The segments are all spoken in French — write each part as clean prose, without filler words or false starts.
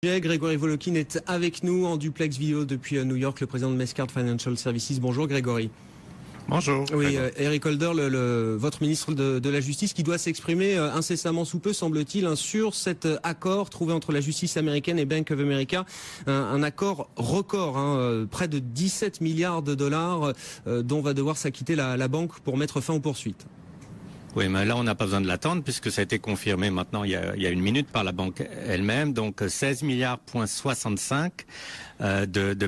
Grégory Volokin est avec nous en duplex vidéo depuis New York, le président de Mescard Financial Services. Bonjour Grégory. Bonjour. Oui, Eric Holder, votre ministre de la Justice, qui doit s'exprimer incessamment sous peu, semble-t-il, sur cet accord trouvé entre la justice américaine et Bank of America. Un accord record, près de 17 milliards de dollars dont va devoir s'acquitter la banque pour mettre fin aux poursuites. Oui, mais là, on n'a pas besoin de l'attendre puisque ça a été confirmé maintenant il y a une minute par la banque elle-même. Donc 16 milliards,65 de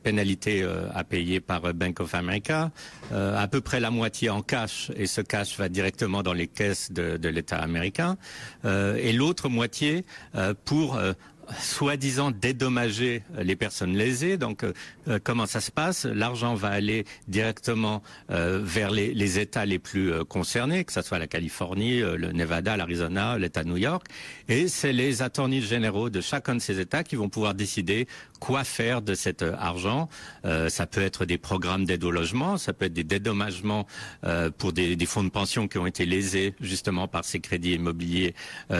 pénalités à payer par Bank of America, à peu près la moitié en cash, et ce cash va directement dans les caisses de l'État américain, et l'autre moitié pour soi-disant dédommager les personnes lésées. Donc, comment ça se passe? L'argent va aller directement vers les États les plus concernés, que ce soit la Californie, le Nevada, l'Arizona, l'État de New York. Et c'est les attorneys généraux de chacun de ces États qui vont pouvoir décider quoi faire de cet argent. Ça peut être des programmes d'aide au logement, ça peut être des dédommagements pour des fonds de pension qui ont été lésés justement par ces crédits immobiliers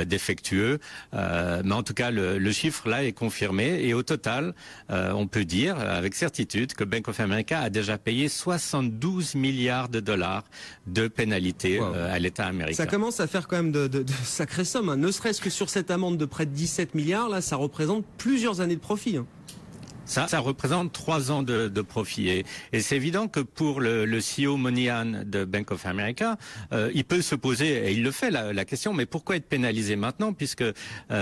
défectueux. Mais en tout cas, le chiffre là est confirmé, et au total, on peut dire avec certitude que Bank of America a déjà payé 72 milliards de dollars de pénalités à l'État américain. Ça commence à faire quand même de sacrées sommes. Ne serait-ce que sur cette amende de près de 17 milliards, là, ça représente plusieurs années de profit. Ça représente 3 ans de profit. Et c'est évident que pour le CEO Moynihan de Bank of America, il peut se poser, et il le fait, la question, mais pourquoi être pénalisé maintenant, puisque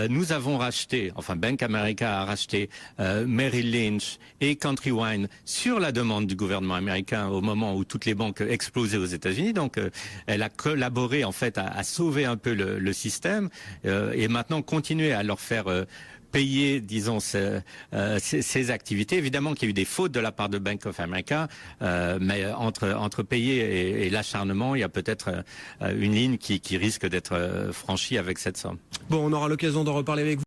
nous avons racheté, enfin Bank of America a racheté Merrill Lynch et Countrywide sur la demande du gouvernement américain au moment où toutes les banques explosaient aux États-Unis. Donc elle a collaboré en fait à sauver un peu le système, et maintenant continuer à leur faire payer, disons, ces activités. Évidemment qu'il y a eu des fautes de la part de Bank of America, mais entre payer et l'acharnement, il y a peut-être une ligne qui risque d'être franchie avec cette somme. Bon, on aura l'occasion d'en reparler avec vous.